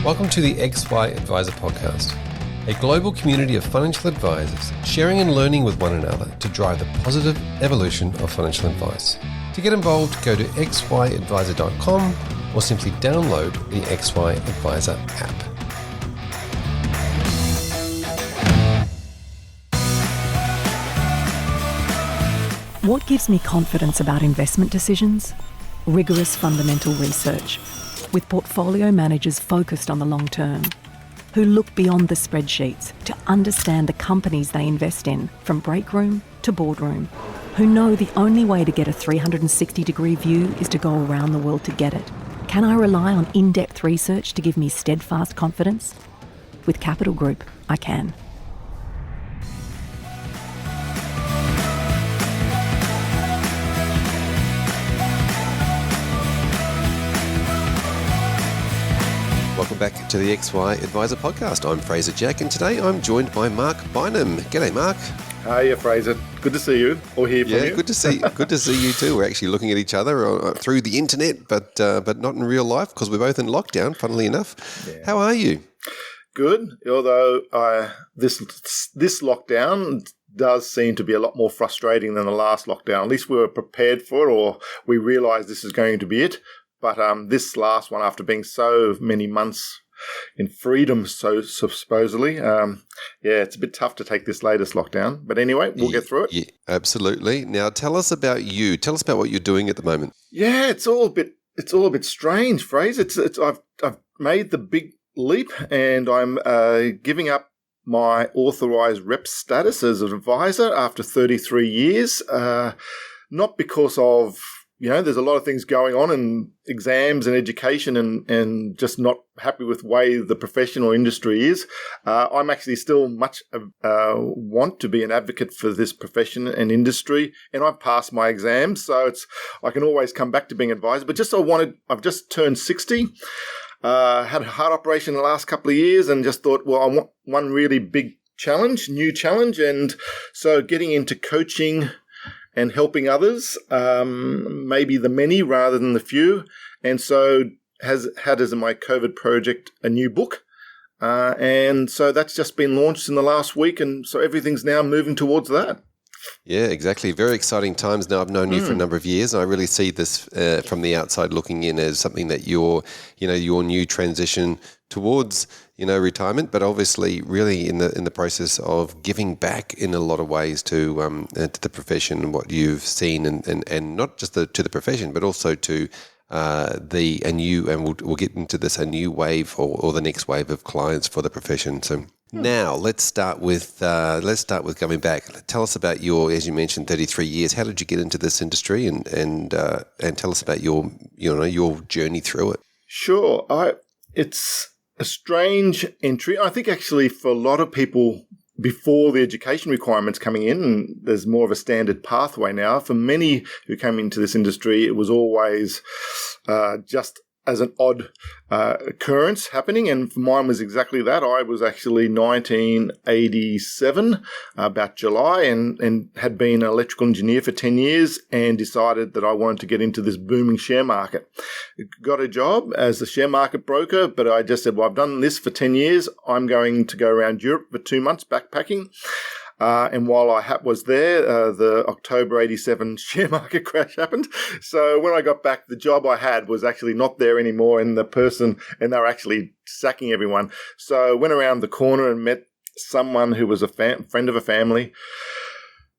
Welcome to the XY Advisor Podcast, a global community of financial advisors sharing and learning with one another to drive the positive evolution of financial advice. To get involved, go to xyadvisor.com or simply download the XY Advisor app. What gives me confidence about investment decisions? Rigorous fundamental research, with portfolio managers focused on the long term, who look beyond the spreadsheets to understand the companies they invest in, from breakroom to boardroom, who know the only way to get a 360-degree view is to go around the world to get it. Can I rely on in-depth research to give me steadfast confidence? With Capital Group, I can. Welcome back to the XY Advisor Podcast. I'm Fraser Jack, and today I'm joined by Marc Bineham. G'day, Marc. Hiya, Fraser. Good to see you, or hear from you. Yeah, good to see you too. We're actually looking at each other through the internet, but not in real life because we're both in lockdown, funnily enough. Yeah. How are you? Good, although this lockdown does seem to be a lot more frustrating than the last lockdown. At least we were prepared for it, or we realised this is going to be it. But this last one, after being so many months in freedom, so supposedly, it's a bit tough to take this latest lockdown. But anyway, we'll get through it. Yeah, absolutely. Now, tell us about you. Tell us about what you're doing at the moment. Yeah, it's all a bit strange, Fraser. I've made the big leap, and I'm giving up my authorised rep status as an advisor after 33 years. Not because of there's a lot of things going on in exams and education and just not happy with the way the professional industry is. I'm actually still much want to be an advocate for this profession and industry, and I've passed my exams, so I can always come back to being an advisor. But I've just turned 60, had a heart operation the last couple of years, and just thought, well, I want one really big new challenge, and so getting into coaching and helping others, maybe the many rather than the few. And so had as my COVID project a new book. And so that's just been launched in the last week. And so everything's now moving towards that. Yeah, exactly. Very exciting times now. I've known you for a number of years, and I really see this from the outside looking in as something that your new transition towards retirement, but obviously really in the process of giving back in a lot of ways to the profession and what you've seen, and not just to the profession, but also to we'll get into this, a new wave or the next wave of clients for the profession. So. Now, let's start with coming back. Tell us about your, as you mentioned, 33 years. How did you get into this industry, and tell us about your journey through it? Sure. It's a strange entry. I think actually for a lot of people before the education requirements coming in, and there's more of a standard pathway now. For many who came into this industry, it was always just as an odd occurrence happening, and for mine was exactly that. I was actually 1987, about July, and had been an electrical engineer for 10 years and decided that I wanted to get into this booming share market. Got a job as a share market broker, but I just said, well, I've done this for 10 years. I'm going to go around Europe for 2 months backpacking. And while I was there, the October 87 share market crash happened. So when I got back, the job I had was actually not there anymore, and they were actually sacking everyone. So I went around the corner and met someone who was a friend of a family,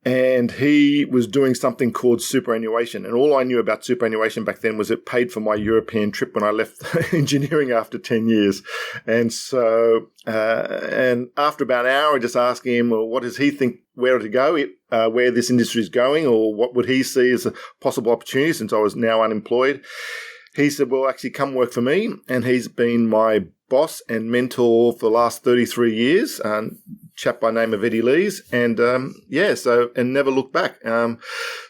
and he was doing something called superannuation. And all I knew about superannuation back then was it paid for my European trip when I left engineering after 10 years. And so, and after about an hour, just asking him, well, what does he think, where to go, where this industry is going, or what would he see as a possible opportunity since I was now unemployed? He said, well, actually come work for me. And he's been my boss and mentor for the last 33 years, chap by name of Eddie Lees. And and never looked back.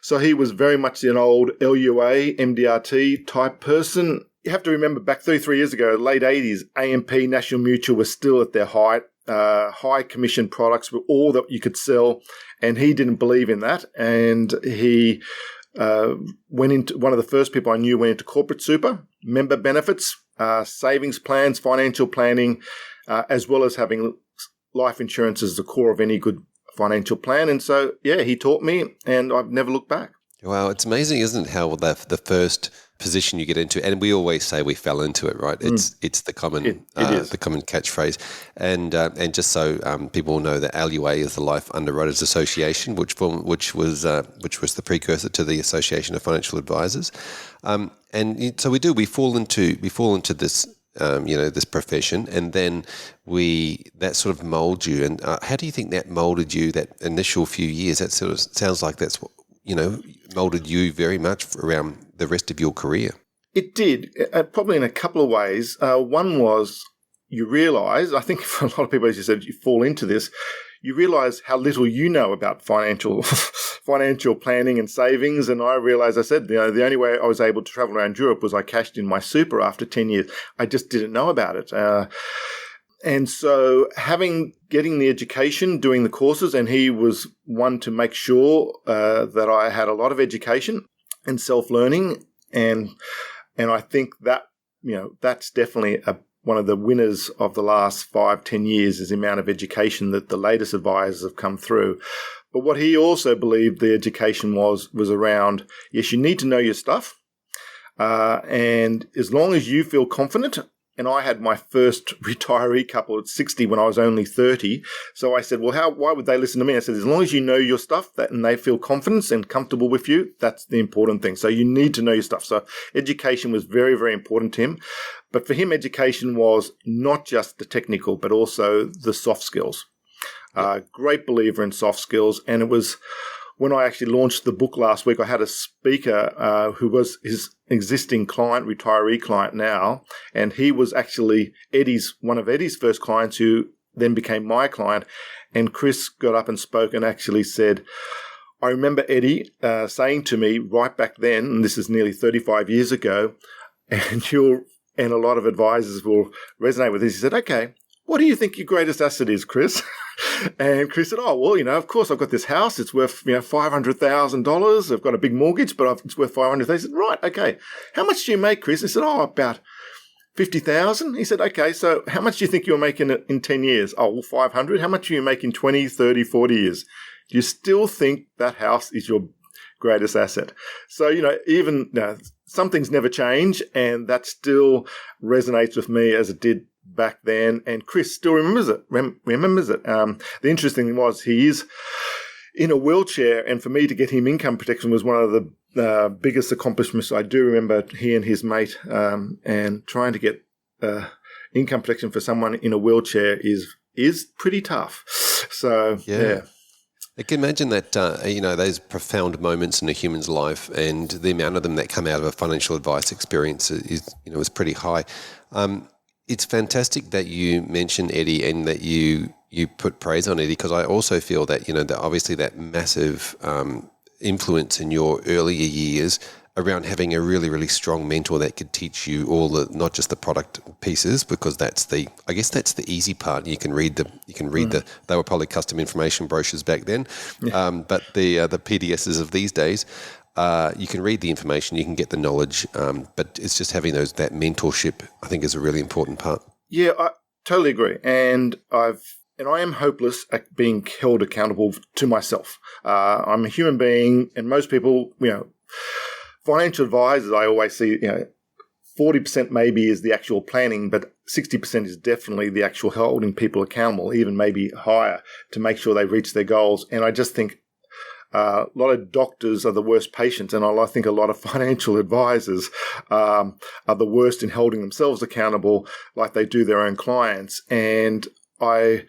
So he was very much an old LUA, MDRT type person. You have to remember back 33 years ago, late 80s, AMP, National Mutual was still at their height. High commission products were all that you could sell. And he didn't believe in that. And he went into one of the first people I knew went into corporate super, member benefits, savings plans, financial planning, as well as having life insurance as the core of any good financial plan. And so, yeah, he taught me, and I've never looked back. Wow, it's amazing, isn't it, how the first position you get into, and we always say we fell into it, right? It's the common It is. the common catchphrase, and just so people know that LUA is the Life Underwriters Association, which was the precursor to the Association of Financial Advisors, and so we fall into this. This profession, and then that sort of mold you. And how do you think that molded you? That initial few years, that sort of sounds like that's what molded you very much around the rest of your career. It did, probably in a couple of ways. One was you realise, I think for a lot of people, as you said, you fall into this. You realise how little you know about financial planning and savings. And I realised, I said, the only way I was able to travel around Europe was I cashed in my super after 10 years. I just didn't know about it. And so getting the education, doing the courses, and he was one to make sure that I had a lot of education and self-learning. And I think that, that's definitely one of the winners of the last 5-10 years is the amount of education that the latest advisors have come through. But what he also believed the education was around, yes, you need to know your stuff. And as long as you feel confident, and I had my first retiree couple at 60 when I was only 30. So I said, well, why would they listen to me? I said, as long as you know your stuff and they feel confident and comfortable with you, that's the important thing. So you need to know your stuff. So education was very, very important to him. But for him, education was not just the technical, but also the soft skills. Great believer in soft skills. And it was when I actually launched the book last week, I had a speaker who was his existing client, retiree client now, and he was actually one of Eddie's first clients who then became my client. And Chris got up and spoke and actually said, I remember Eddie saying to me right back then, and this is nearly 35 years ago, and a lot of advisors will resonate with this. He said, okay, what do you think your greatest asset is, Chris? And Chris said, oh, well, of course, I've got this house. It's worth, $500,000. I've got a big mortgage, but it's worth $500,000. He said, right, okay. How much do you make, Chris? He said, oh, about $50,000. He said, okay, so how much do you think you'll make in 10 years? Oh, well, 500. How much do you make in 20, 30, 40 years? Do you still think that house is your greatest asset? So, even some things never change, and that still resonates with me as it did back then, and Chris still remembers it. The interesting thing was he is in a wheelchair, and for me to get him income protection was one of the biggest accomplishments. I do remember he and his mate, and trying to get income protection for someone in a wheelchair is pretty tough. So yeah. I can imagine that, those profound moments in a human's life, and the amount of them that come out of a financial advice experience is pretty high. It's fantastic that you mention Eddie and that you put praise on Eddie, because I also feel that, that obviously that massive influence in your earlier years around having a really, really strong mentor that could teach you not just the product pieces, because that's the easy part. You can read they were probably custom information brochures back then, but the PDSs of these days, you can read the information, you can get the knowledge, but it's just having that mentorship, I think, is a really important part. Yeah, I totally agree. And I am hopeless at being held accountable to myself. I'm a human being, and most people, financial advisors, I always see, 40% maybe is the actual planning, but 60% is definitely the actual holding people accountable, even maybe higher, to make sure they reach their goals. And I just think a lot of doctors are the worst patients, and I think a lot of financial advisors are the worst in holding themselves accountable like they do their own clients. And I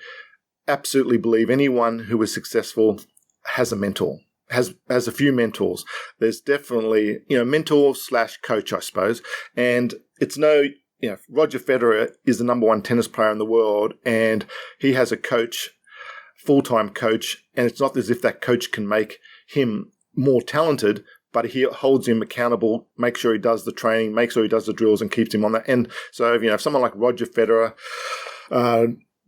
absolutely believe anyone who is successful has a mentor, has a few mentors. There's definitely, mentor/coach, I suppose. And it's Roger Federer is the number one tennis player in the world, and he has a coach, full-time coach, and it's not as if that coach can make him more talented, but he holds him accountable, makes sure he does the training, makes sure he does the drills, and keeps him on that. And so, if someone like Roger Federer,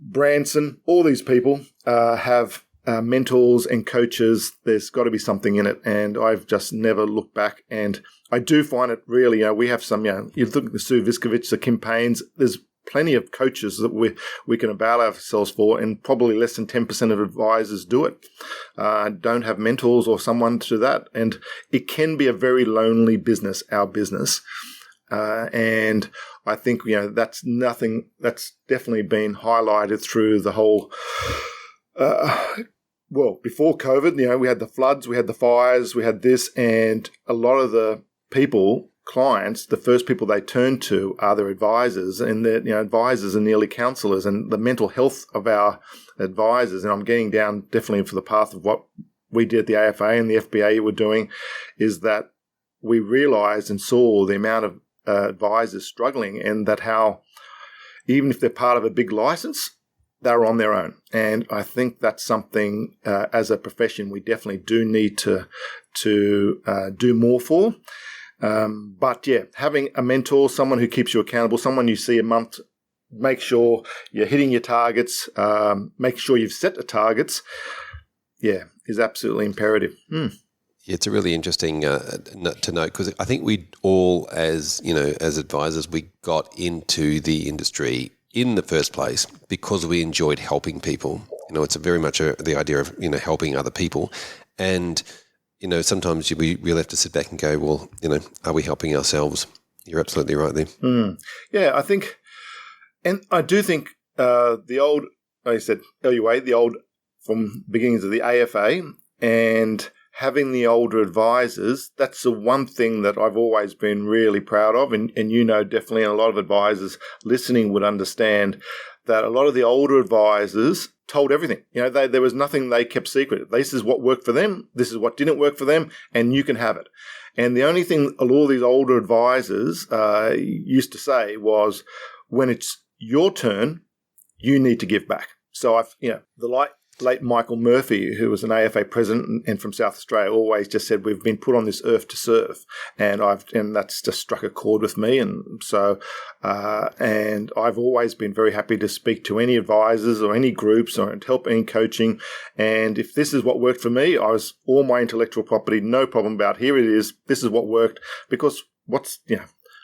Branson, all these people have mentors and coaches, there's got to be something in it. And I've just never looked back. And I do find it really, we have some, you look at the Sue Viskovich, the Kim Paynes, there's plenty of coaches that we can avail ourselves for, and probably less than 10% of advisors do it. Don't have mentors or someone to do that. And it can be a very lonely business, our business. And I think, that's definitely been highlighted through the whole, before COVID, we had the floods, we had the fires, we had this, and a lot of the clients, the first people they turn to are their advisors, and advisors are nearly counselors, and the mental health of our advisors. And I'm getting down definitely for the path of what we did at the AFA and the FBA were doing, is that we realized and saw the amount of advisors struggling, and that how even if they're part of a big license, they're on their own. And I think that's something as a profession we definitely do need to do more for. But having a mentor, someone who keeps you accountable, someone you see a month, make sure you're hitting your targets, make sure you've set the targets, is absolutely imperative. It's a really interesting to note, because I think we all, as advisors, we got into the industry in the first place because we enjoyed helping people. It's a very much the idea of helping other people, and sometimes we'll have to sit back and go, well, are we helping ourselves? You're absolutely right there. Yeah, I think, and I do think the old, like I said, LUA, the old from beginnings of the AFA, and having the older advisors, that's the one thing that I've always been really proud of. And definitely a lot of advisors listening would understand that a lot of the older advisors told everything. There was nothing they kept secret. This is what worked for them. This is what didn't work for them, and you can have it. And the only thing a lot of these older advisors used to say was, when it's your turn, you need to give back. So the late Michael Murphy, who was an AFA president and from South Australia, always just said, we've been put on this earth to serve. And that's just struck a chord with me. And so, and I've always been very happy to speak to any advisors or any groups or help any coaching. And if this is what worked for me, I was all my intellectual property, no problem about, here it is. This is what worked, because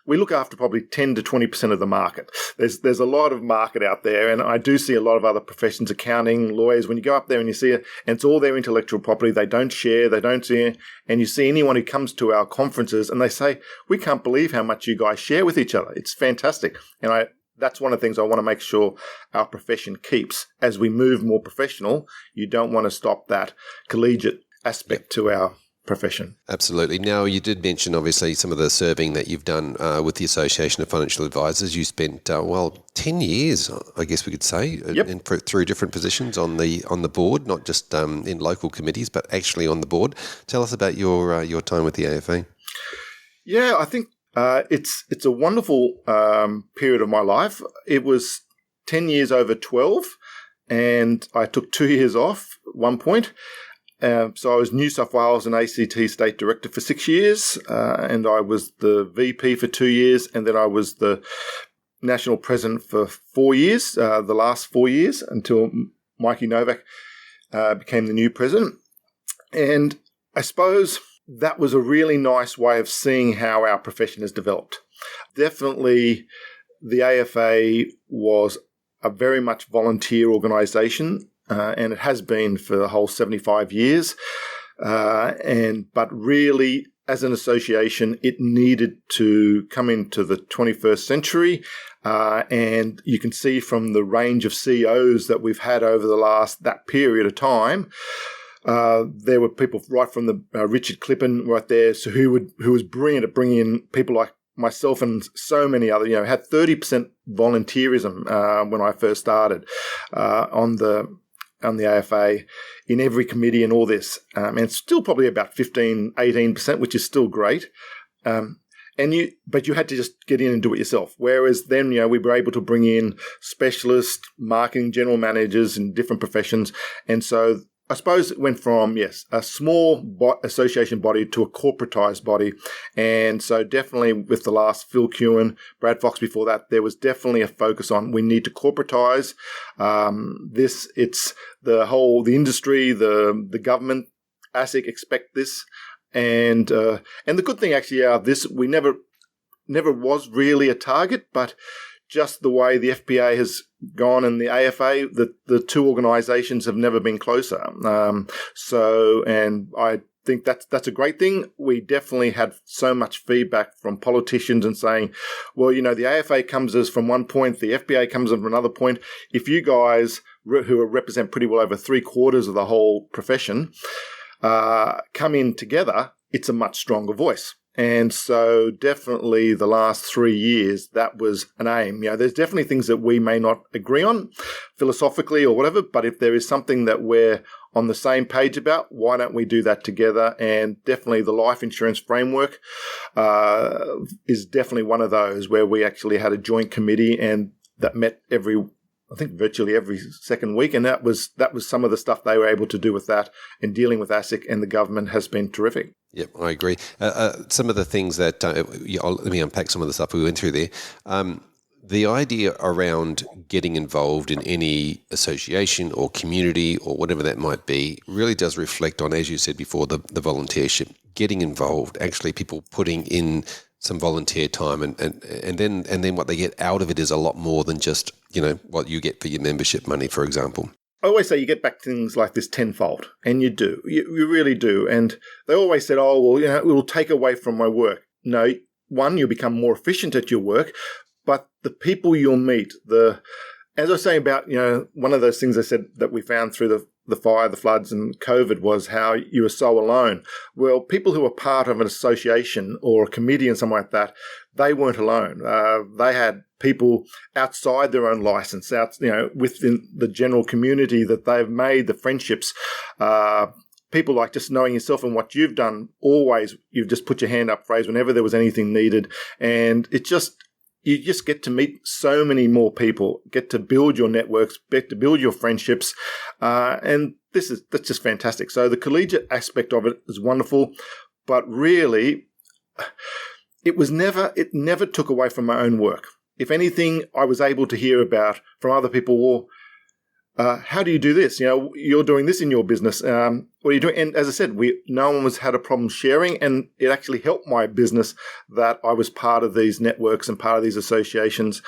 we look after probably 10 to 20% of the market. There's a lot of market out there, and I do see a lot of other professions, accounting, lawyers, when you go up there and you see it, and it's all their intellectual property. They don't share, they don't see it. And you see anyone who comes to our conferences and they say, we can't believe how much you guys share with each other. It's fantastic. And that's one of the things I want to make sure our profession keeps. As we move more professional, you don't want to stop that collegiate aspect to our profession. Absolutely. Now, you did mention, obviously, some of the serving that you've done with the Association of Financial Advisors. You spent, 10 years, I guess we could say, through different positions on the board, not just in local committees, but actually on the board. Tell us about your time with the AFA. Yeah, I think it's a wonderful period of my life. It was 10 years over 12, and I took 2 years off at one point. So I was New South Wales and ACT State Director for 6 years, and I was the VP for 2 years, and then I was the National President for 4 years, the last 4 years, until Mikey Novak became the new President. And I suppose that was a really nice way of seeing how our profession has developed. Definitely the AFA was a very much volunteer organisation, and it has been for the whole 75 years. But really, as an association, it needed to come into the 21st century. And you can see from the range of CEOs that we've had over that period of time, there were people right from the Richard Clippan right there, so who was brilliant at bringing in people like myself and so many other, had 30% volunteerism when I first started on the AFA in every committee and all this. And it's still probably about 18%, which is still great. But you had to just get in and do it yourself. Whereas then, we were able to bring in specialists, marketing, general managers in different professions. And so I suppose it went from, yes, a small association body to a corporatized body. And so definitely with the last Phil Kewen, Brad Fox before that, there was definitely a focus on we need to corporatize this. It's the industry, the government, ASIC expect this. And the good thing actually out of this, we never was really a target, but just the way the FPA has gone and the AFA, the two organisations have never been closer. And I think that's a great thing. We definitely had so much feedback from politicians and saying, well, the AFA comes as from one point, the FPA comes from another point. If you guys who represent pretty well over 3/4 of the whole profession come in together, it's a much stronger voice. And so definitely the last 3 years, that was an aim. There's definitely things that we may not agree on philosophically or whatever, but if there is something that we're on the same page about, why don't we do that together? And definitely the life insurance framework is definitely one of those where we actually had a joint committee and that met virtually every second week. And that was some of the stuff they were able to do with that, and dealing with ASIC and the government has been terrific. Yep, I agree. Some of the things that, let me unpack some of the stuff we went through there. The idea around getting involved in any association or community or whatever that might be really does reflect on, as you said before, the volunteership, getting involved, actually people putting in some volunteer time and then what they get out of it is a lot more than just, what you get for your membership money, for example. I always say you get back things like this tenfold, and you do. You really do. And they always said, oh, well, it will take away from my work. No, one, you'll become more efficient at your work, but the people you'll meet, as I was saying about, one of those things I said that we found through the fire, the floods and COVID was how you were so alone. Well, people who were part of an association or a committee and something like that, they weren't alone. They had people outside their own license, within the general community that they've made, the friendships, people like just knowing yourself and what you've done. Always, you've just put your hand up phrase whenever there was anything needed. And you just get to meet so many more people, get to build your networks, get to build your friendships. And that's just fantastic. So the collegiate aspect of it is wonderful, but really it never took away from my own work. If anything, I was able to hear about from other people, how do you do this? You're doing this in your business. What are you doing? And as I said, no one had a problem sharing, and it actually helped my business that I was part of these networks and part of these associations.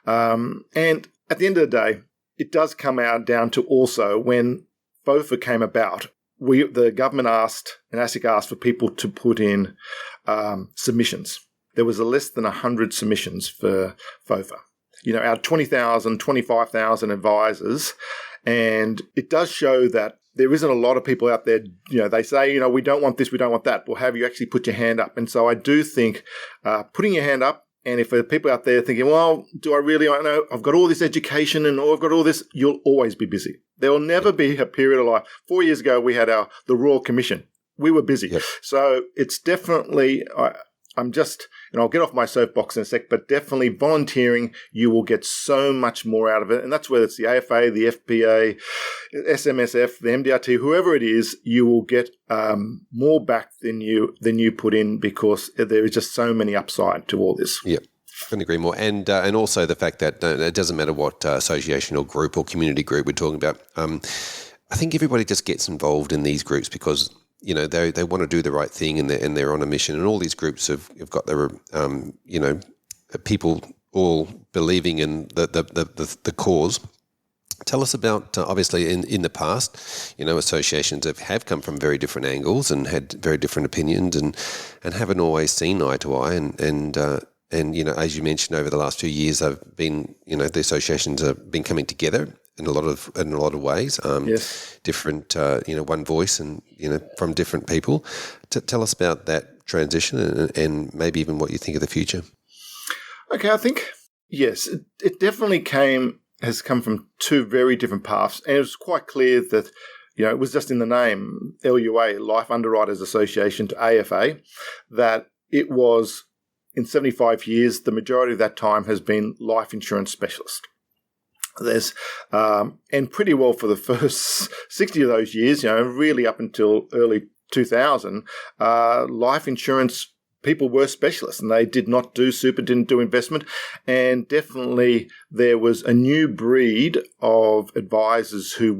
And at the end of the day, it does come out down to also when FOFA came about, the government asked, and ASIC asked for people to put in submissions. There was less than 100 submissions for FOFA. Out of 20,000, 25,000 advisors. And it does show that there isn't a lot of people out there, they say, we don't want this, we don't want that. Well, have you actually put your hand up? And so I do think putting your hand up, and if there are people out there thinking, well, do I really, I know I've got all this education and I've got all this, you'll always be busy. There will never be a period of life. 4 years ago, we had the Royal Commission. We were busy. Yep. So it's definitely, and I'll get off my soapbox in a sec, but definitely volunteering, you will get so much more out of it. And that's whether it's the AFA, the FPA, SMSF, the MDRT, whoever it is, you will get more back than you put in, because there is just so many upside to all this. Yep. Couldn't agree more. And also the fact that it doesn't matter what association or group or community group we're talking about. I think everybody just gets involved in these groups because they want to do the right thing and they're on a mission. And all these groups have got their, people all believing in the cause. Tell us about, obviously, in the past, associations have come from very different angles and had very different opinions and haven't always seen eye to eye. And as you mentioned, over the last few years, the associations have been coming together in a lot of ways. Yes. Different, one voice and, from different people. Tell us about that transition and maybe even what you think of the future. Okay, I think, yes, it definitely has come from two very different paths. And it was quite clear that, it was just in the name, LUA, Life Underwriters Association, to AFA, that it was, in 75 years, the majority of that time has been life insurance specialist. There's and pretty well for the first 60 of those years, really up until early 2000, life insurance people were specialists and they did not do super, didn't do investment. And definitely there was a new breed of advisors who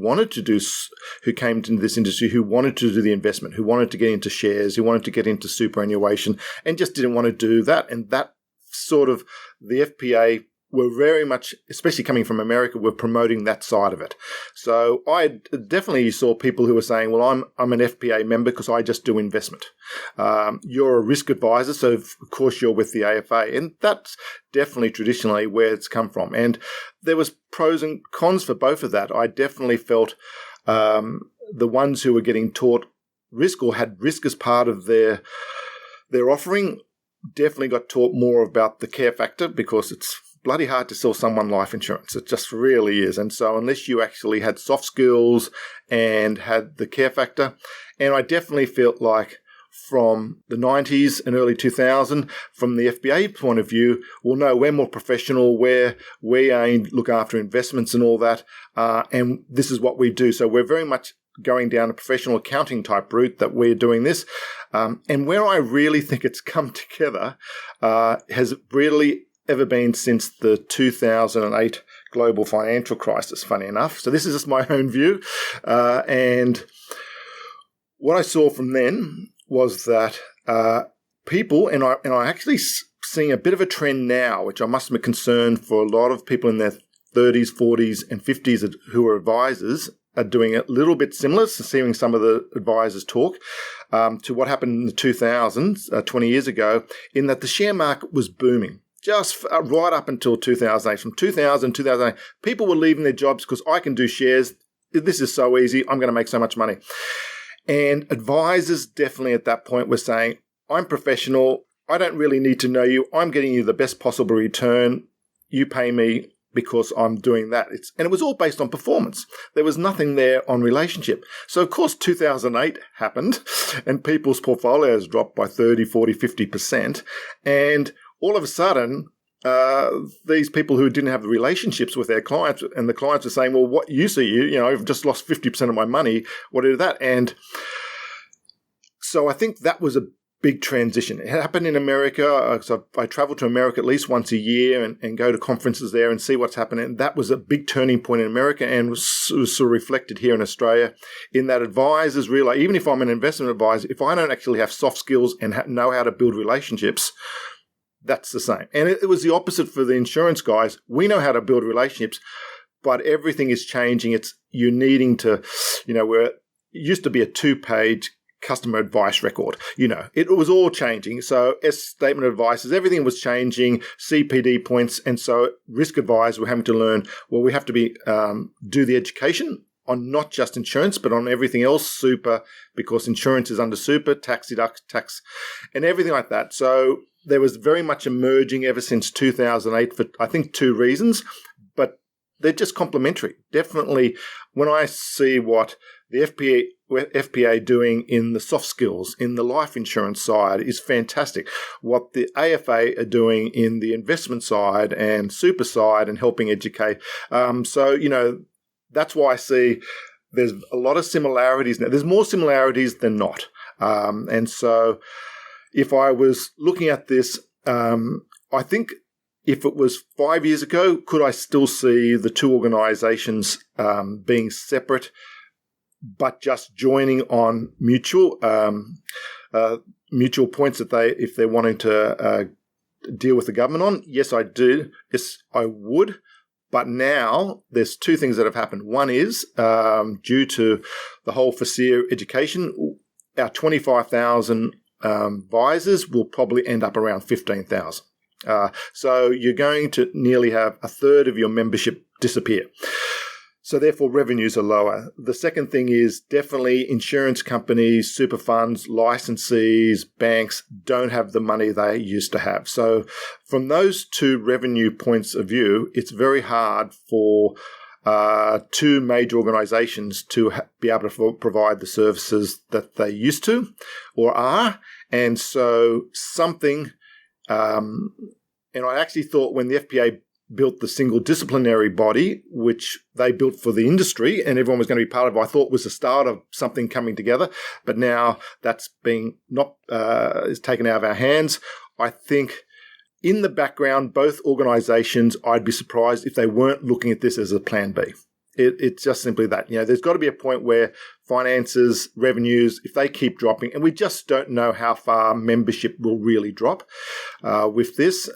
came into this industry, who wanted to do the investment, who wanted to get into shares, who wanted to get into superannuation and just didn't want to do that. And that sort of the FPA were very much, especially coming from America, were promoting that side of it. So I definitely saw people who were saying, well, I'm an FPA member because I just do investment. You're a risk advisor, so of course you're with the AFA. And that's definitely traditionally where it's come from. And there was pros and cons for both of that. I definitely felt the ones who were getting taught risk or had risk as part of their offering definitely got taught more about the care factor, because it's bloody hard to sell someone life insurance. It just really is. And so unless you actually had soft skills and had the care factor, and I definitely felt like from the 90s and early 2000, from the FBA point of view, well, no, we're more professional, we look after investments and all that, and this is what we do. So we're very much going down a professional accounting type route that we're doing this. And where I really think it's come together has really ever been since the 2008 global financial crisis, funny enough. So this is just my own view. And what I saw from then was that people, and I actually seeing a bit of a trend now, which I must be concerned for a lot of people in their 30s, 40s and 50s who are advisors, are doing a little bit similar, so seeing some of the advisors talk to what happened in the 2000s, 20 years ago, in that the share market was booming. Just right up until 2008. From 2000, 2008, people were leaving their jobs because I can do shares. This is so easy. I'm going to make so much money. And advisors definitely at that point were saying, I'm professional. I don't really need to know you. I'm getting you the best possible return. You pay me because I'm doing that. And it was all based on performance. There was nothing there on relationship. So, of course, 2008 happened and people's portfolios dropped by 30, 40, 50%. And all of a sudden, these people who didn't have the relationships with their clients, and the clients are saying, well, what you see, I've just lost 50% of my money. What is that? And so I think that was a big transition. It happened in America. So I travel to America at least once a year and go to conferences there and see what's happening. And that was a big turning point in America and was sort of reflected here in Australia, in that advisors realize, even if I'm an investment advisor, if I don't actually have soft skills and know how to build relationships, that's the same. And it was the opposite for the insurance guys. We know how to build relationships, but everything is changing. You're needing to, where it used to be a 2-page customer advice record. It was all changing. So statement of advices, everything was changing, CPD points. And so risk advisors were having to learn, well, we have to do the education on not just insurance, but on everything else, super, because insurance is under super, tax deduct, tax, and everything like that. So there was very much emerging ever since 2008 for, I think, 2 reasons, but they're just complementary. Definitely, when I see what the FPA doing in the soft skills, in the life insurance side is fantastic. What the AFA are doing in the investment side and super side and helping educate. So, that's why I see there's a lot of similarities now. There's more similarities than not. And so if I was looking at this, I think if it was 5 years ago, could I still see the two organisations being separate, but just joining on mutual points that if they're wanting to deal with the government on? Yes, I do. Yes, I would. But now there's 2 things that have happened. One is due to the whole FASEA education, our 25,000 advisors will probably end up around 15,000. So you're going to nearly have a third of your membership disappear. So therefore revenues are lower. The second thing is definitely insurance companies, super funds, licensees, banks don't have the money they used to have. So from those 2 revenue points of view, it's very hard for 2 major organisations to be able to provide the services that they used to or are. And so something, and I actually thought when the FPA built the single disciplinary body, which they built for the industry and everyone was going to be part of, I thought was the start of something coming together. But now that's being is taken out of our hands. I think in the background, both organisations, I'd be surprised if they weren't looking at this as a plan B. It's just simply that. There's got to be a point where finances, revenues, if they keep dropping, and we just don't know how far membership will really drop with this.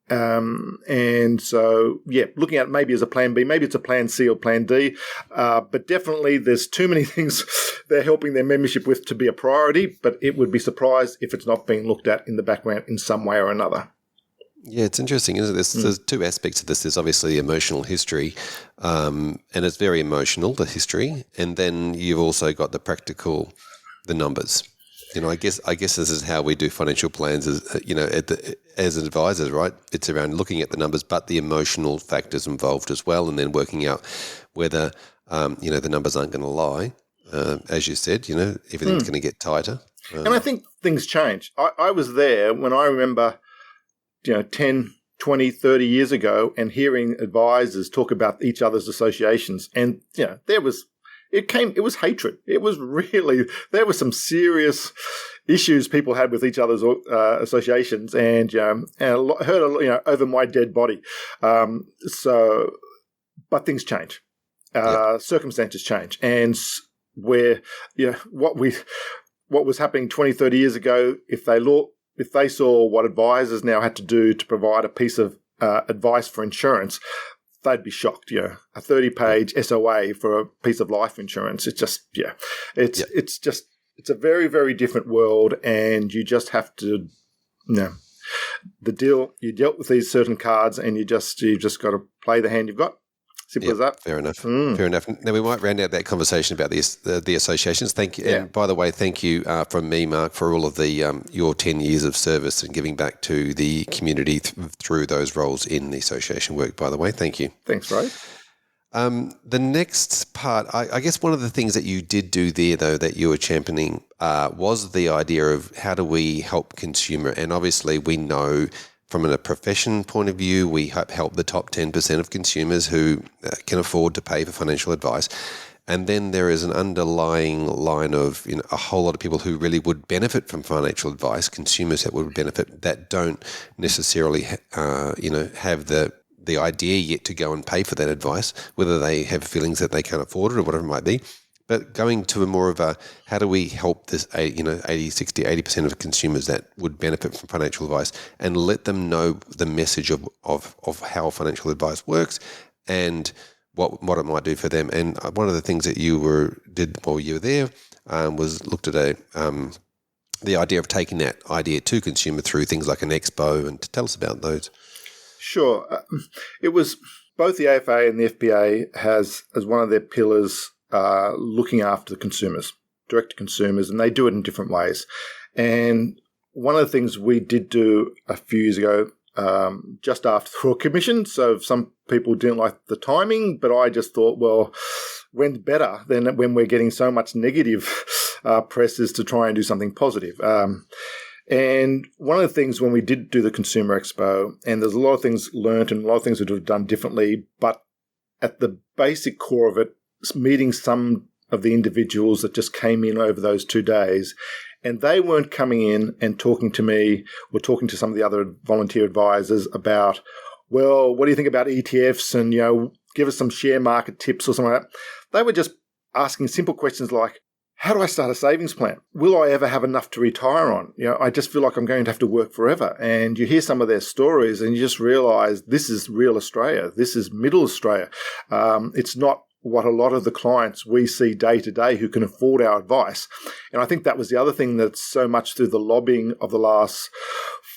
And so, looking at it maybe as a plan B, maybe it's a plan C or plan D, but definitely there's too many things they're helping their membership with to be a priority, but it would be surprised if it's not being looked at in the background in some way or another. Yeah, it's interesting, isn't it? There's two aspects of this. There's obviously the emotional history, and it's very emotional, the history, and then you've also got the practical, the numbers. I guess this is how we do financial plans, as advisors, right? It's around looking at the numbers, but the emotional factors involved as well, and then working out whether, the numbers aren't going to lie. As you said, everything's going to get tighter. And I think things change. I was there when I remember 10, 20, 30 years ago and hearing advisors talk about each other's associations. And, it was hatred. It was really, there were some serious issues people had with each other's associations and I heard, over my dead body. But things change. Circumstances change. And where, what was happening 20, 30 years ago, if they saw what advisors now had to do to provide a piece of advice for insurance, they'd be shocked. A 30-page SOA for a piece of life insurance. It's just, it's a very, very different world, and you just have to, you dealt with these certain cards, and you just got to play the hand you've got. Simple as that. Fair enough. Fair enough. Now, we might round out that conversation about the associations. Thank you. Yeah. And by the way, thank you from me, Mark, for all of the your 10 years of service and giving back to the community through those roles in the association work, by the way. Thank you. Thanks, Ray. The next part, I guess one of the things that you did do there, though, that you were championing was the idea of how do we help consumer. And obviously we know from a profession point of view, we help the top 10% of consumers who can afford to pay for financial advice. And then there is an underlying line of a whole lot of people who really would benefit from financial advice, consumers that would benefit, that don't necessarily have the idea yet to go and pay for that advice, whether they have feelings that they can't afford it or whatever it might be. But going to a more of a, how do we help this, 80% of consumers that would benefit from financial advice and let them know the message of how financial advice works and what it might do for them. And one of the things that you did while you were there was looked at the idea of taking that idea to consumer through things like an expo, and to tell us about those. Sure. It was both the AFA and the FPA has as one of their pillars looking after the consumers, direct to consumers, and they do it in different ways. And one of the things we did do a few years ago, just after the Royal Commission, so some people didn't like the timing, but I just thought, well, when's better than when we're getting so much negative press is to try and do something positive. And one of the things when we did do the Consumer Expo, and there's a lot of things learnt and a lot of things that have done differently, but at the basic core of it, meeting some of the individuals that just came in over those 2 days, and they weren't coming in and talking to me or talking to some of the other volunteer advisors about, well, what do you think about ETFs and, give us some share market tips or something like that. They were just asking simple questions like, how do I start a savings plan? Will I ever have enough to retire on? I just feel like I'm going to have to work forever. And you hear some of their stories and you just realize this is real Australia. This is middle Australia. It's not what a lot of the clients we see day to day who can afford our advice. And I think that was the other thing that's so much through the lobbying of the last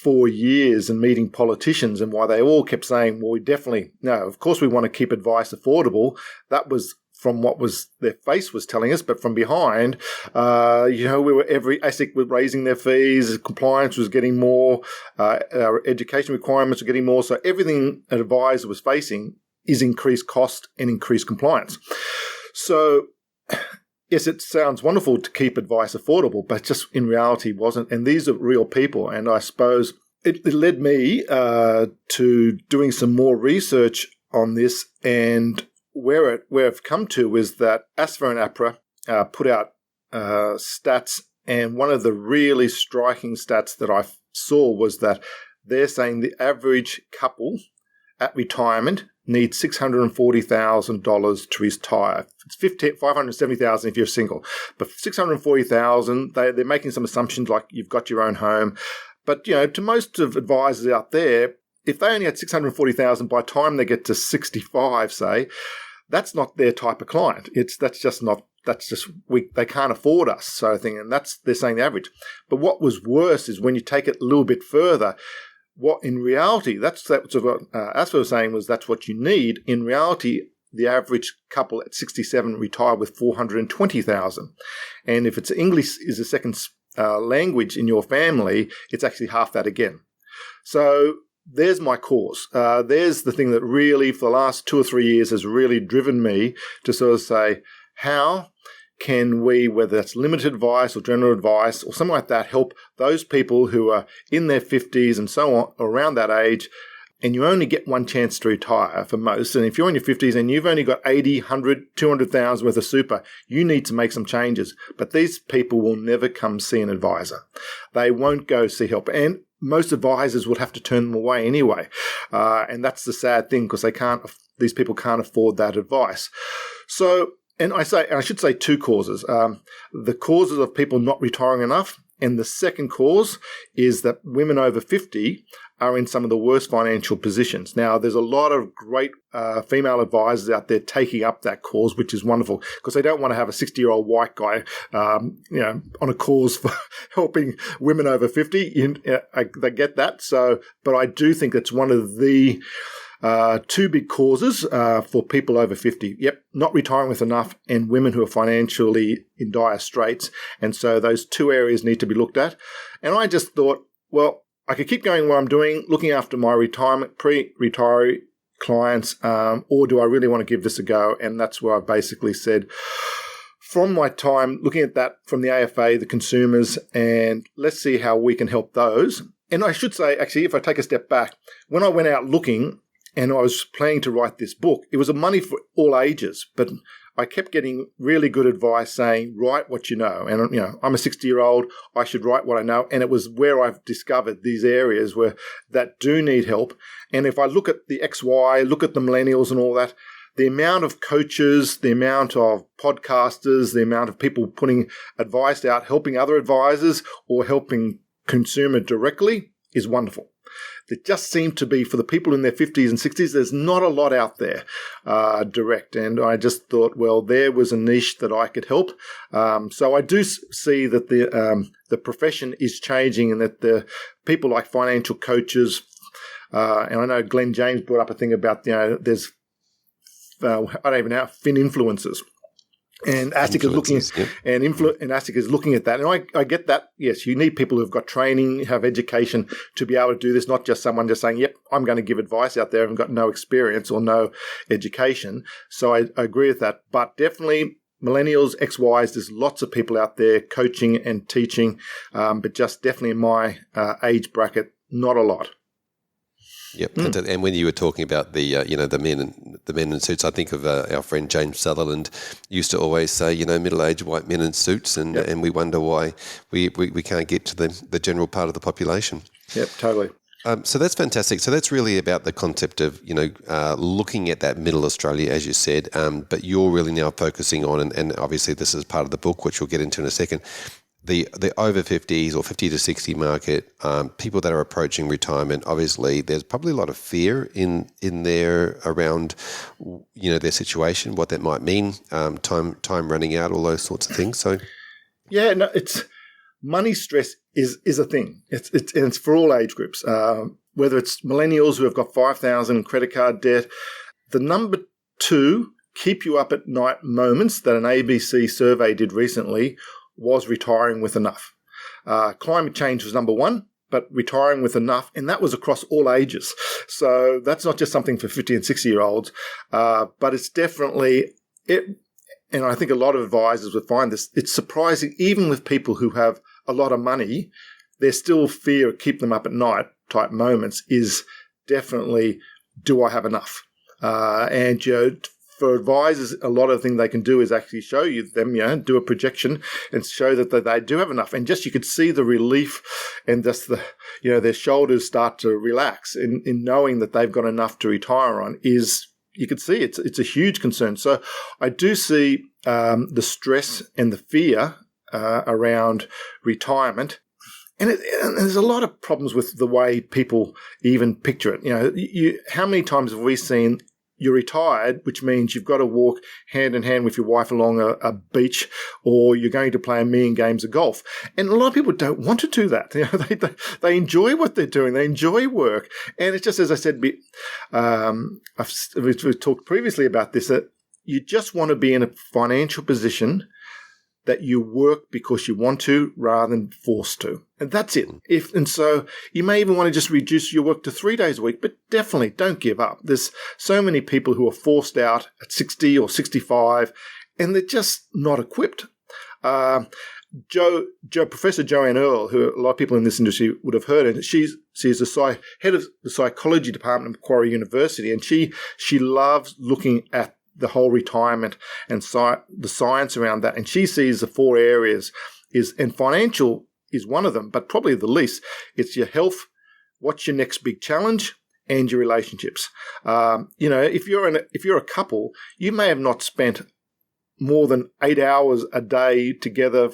4 years and meeting politicians, and why they all kept saying, well, of course we want to keep advice affordable. That was from what was their face was telling us, but from behind, we were every ASIC was raising their fees, compliance was getting more, our education requirements were getting more. So everything an advisor was facing is increased cost and increased compliance. So, yes, it sounds wonderful to keep advice affordable, but just in reality wasn't. And these are real people. And I suppose it led me to doing some more research on this, and where I've come to is that ASFA and APRA put out stats, and one of the really striking stats that I saw was that they're saying the average couple at retirement needs $640,000 to retire. It's $570,000 if you're single, but $640,000. They're making some assumptions like you've got your own home, but to most of advisors out there, if they only had $640,000 by the time they get to 65, say, that's not their type of client. They can't afford us, sort of thing, and they're saying the average. But what was worse is when you take it a little bit further. What in reality, that's what ASFA was saying was that's what you need. In reality, the average couple at 67 retire with $420,000, and if it's English is a second language in your family, it's actually half that again. So there's my cause. There's the thing that really, for the last 2 or 3 years, has really driven me to sort of say, how can we, whether that's limited advice or general advice or something like that, help those people who are in their 50s and so on, around that age, and you only get one chance to retire for most. And if you're in your 50s and you've only got 80, 100, 200,000 worth of super, you need to make some changes. But these people will never come see an advisor. They won't go see help. And most advisors will have to turn them away anyway. And that's the sad thing, because these people can't afford that advice. So, and I should say two causes. The causes of people not retiring enough, and the second cause is that women over 50 are in some of the worst financial positions. Now, there's a lot of great female advisors out there taking up that cause, which is wonderful, because they don't want to have a 60-year-old white guy, on a cause for helping women over 50. They get that. So, but I do think it's one of the two big causes for people over 50. Yep, not retiring with enough, and women who are financially in dire straits. And so those two areas need to be looked at. And I just thought, well, I could keep going what I'm doing, looking after my pre-retiree clients, or do I really want to give this a go? And that's where I basically said, from my time looking at that from the AFA, the consumers, and let's see how we can help those. And I should say, actually, if I take a step back, when I went out looking, and I was planning to write this book, it was a money for all ages, but I kept getting really good advice saying, write what you know. And, I'm a 60-year-old, I should write what I know. And it was where I've discovered these areas that do need help. And if I look at the XY, look at the millennials and all that, the amount of coaches, the amount of podcasters, the amount of people putting advice out, helping other advisors or helping consumer directly is wonderful. There just seemed to be, for the people in their 50s and 60s, there's not a lot out there direct. And I just thought, well, there was a niche that I could help. So I do see that the profession is changing, and that the people like financial coaches, and I know Glenn James brought up a thing about, there's, I don't even know, fin influencers. And ASIC is looking, and ASIC is looking at that, and I get that. Yes, you need people who've got training, have education to be able to do this. Not just someone just saying, "Yep, I'm going to give advice out there," and got no experience or no education. So I agree with that. But definitely, millennials, XYs, there's lots of people out there coaching and teaching, but just definitely in my age bracket, not a lot. Yep, and when you were talking about the men in suits, I think of our friend James Sutherland used to always say, middle-aged white men in suits, and we wonder why we can't get to the general part of the population. Yep, totally. So that's fantastic. So that's really about the concept of looking at that middle Australia, as you said, but you're really now focusing on, and obviously this is part of the book, which we'll get into in a second. The over 50s or 50 to 60 market, people that are approaching retirement, obviously there's probably a lot of fear in there around, their situation, what that might mean, time running out, all those sorts of things. So, yeah, no, it's money stress is a thing. It's for all age groups, whether it's millennials who have got 5,000 credit card debt. The number 2 keep you up at night moments that an ABC survey did recently was retiring with enough. Climate change was number 1, but retiring with enough, and that was across all ages. So that's not just something for 50 and 60-year-olds, but it's definitely it. And I think a lot of advisors would find this. It's surprising, even with people who have a lot of money, there's still fear keep them up at night type moments is definitely, do I have enough? And for advisors, a lot of the thing they can do is actually show them, do a projection and show that they do have enough. And just you could see the relief and just their shoulders start to relax in knowing that they've got enough to retire on you could see it's a huge concern. So I do see the stress and the fear around retirement. And there's a lot of problems with the way people even picture it. How many times have we seen you're retired, which means you've got to walk hand in hand with your wife along a beach, or you're going to play 1,000,000 games of golf. And a lot of people don't want to do that. They enjoy what they're doing. They enjoy work. And it's just, as I said, we've talked previously about this, that you just want to be in a financial position that you work because you want to rather than forced to. And that's it. And so you may even want to just reduce your work to 3 days a week, but definitely don't give up. There's so many people who are forced out at 60 or 65 and they're just not equipped. Professor Joanne Earle, who a lot of people in this industry would have heard of, she's the head of the psychology department of Macquarie University, and she loves looking at the whole retirement and the science around that. And she sees the 4 areas and financial is one of them, but probably the least. It's your health, what's your next big challenge, and your relationships. If you're a couple, you may have not spent more than 8 hours a day together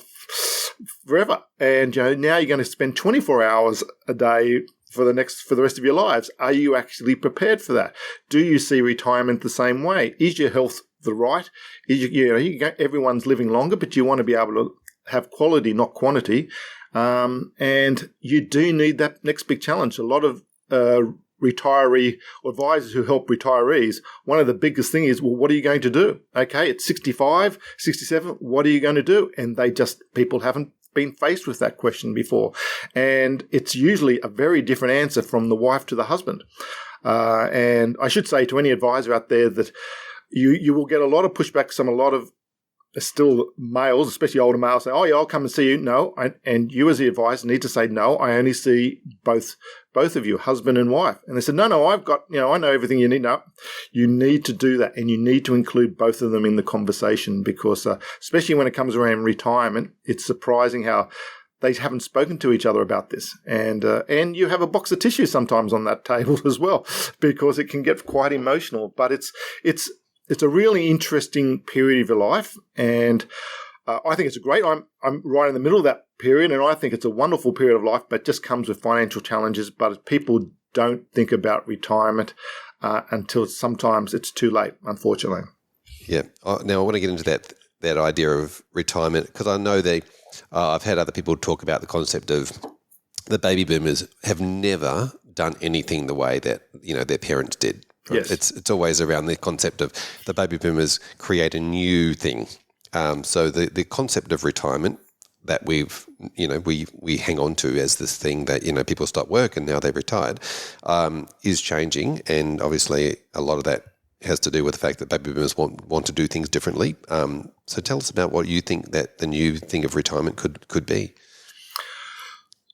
forever. And now you're going to spend 24 hours a day for the rest of your lives. Are you actually prepared for that? Do you see retirement the same way? Is your health the right? Everyone's living longer, but you want to be able to have quality, not quantity. And you do need that next big challenge. A lot of retiree or advisors who help retirees, one of the biggest things is, well, what are you going to do? Okay, it's 65, 67, what are you going to do? And people haven't been faced with that question before. And it's usually a very different answer from the wife to the husband. And I should say to any advisor out there that you will get a lot of pushback from a lot of still males, especially older males, say, oh, yeah, I'll come and see you. No, and you as the advisor need to say, no, I only see both of you, husband and wife. And they said, no, I've got, I know everything you need. No, you need to do that. And you need to include both of them in the conversation because especially when it comes around retirement, it's surprising how they haven't spoken to each other about this. And you have a box of tissue sometimes on that table as well because it can get quite emotional. But it's a really interesting period of your life, and I think it's great. I'm right in the middle of that period, and I think it's a wonderful period of life, but it just comes with financial challenges. But people don't think about retirement until sometimes it's too late, unfortunately. Yeah. Now I want to get into that idea of retirement because I know I've had other people talk about the concept of the baby boomers have never done anything the way that their parents did. Yes. It's always around the concept of the baby boomers create a new thing. So the concept of retirement that we hang on to as this thing that, people stop work and now they've retired, is changing. And obviously a lot of that has to do with the fact that baby boomers want to do things differently. So tell us about what you think that the new thing of retirement could be.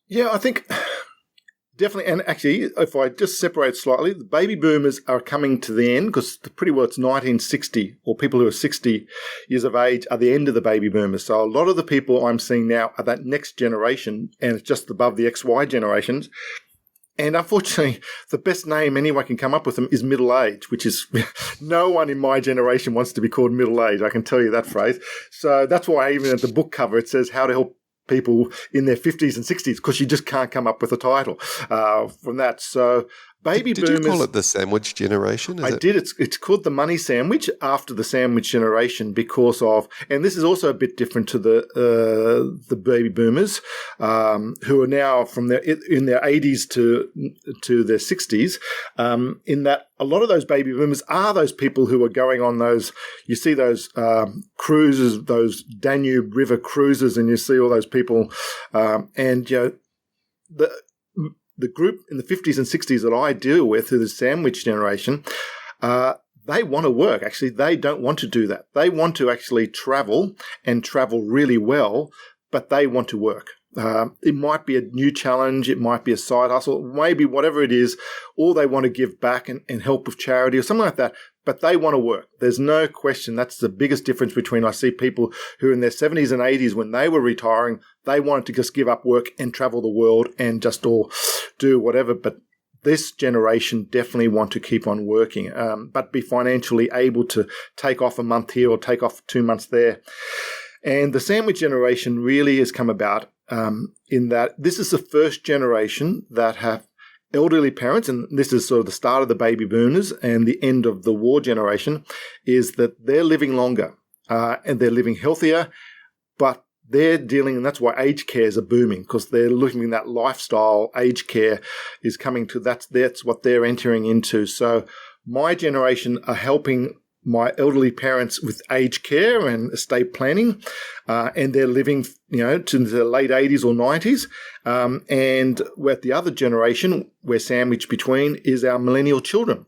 Yeah, I think definitely. And actually, if I just separate slightly, the baby boomers are coming to the end because pretty well it's 1960 or people who are 60 years of age are the end of the baby boomers. So a lot of the people I'm seeing now are that next generation and it's just above the XY generations. And unfortunately, the best name anyone can come up with them is middle age, which is no one in my generation wants to be called middle age. I can tell you that phrase. So that's why even at the book cover, it says how to help people in their 50s and 60s because you just can't come up with a title from that. So baby boomers. Did you call it the sandwich generation? I did. It's called the money sandwich after the sandwich generation because of, and this is also a bit different to the baby boomers who are now in their 80s to their 60s. In that a lot of those baby boomers are those people who are going on those. You see those cruises, those Danube River cruises, and you see all those people, and the group in the 50s and 60s that I deal with, who the sandwich generation, they want to work. Actually, they don't want to do that. They want to actually travel and travel really well, but they want to work. It might be a new challenge. It might be a side hustle, maybe whatever it is, or they want to give back and help with charity or something like that. But they want to work. There's no question. That's the biggest difference between I see people who in their 70s and 80s, when they were retiring, they wanted to just give up work and travel the world and just all do whatever. But this generation definitely want to keep on working, but be financially able to take off a month here or take off 2 months there. And the sandwich generation really has come about in that this is the first generation that have elderly parents, and this is sort of the start of the baby boomers and the end of the war generation, is that they're living longer and they're living healthier, but they're dealing, and that's why aged cares are booming, because they're looking at that lifestyle. Aged care is coming to, that's what they're entering into. So my generation are helping my elderly parents with aged care and estate planning, and they're living, to the late 80s or 90s. And with the other generation, we're sandwiched between, is our millennial children.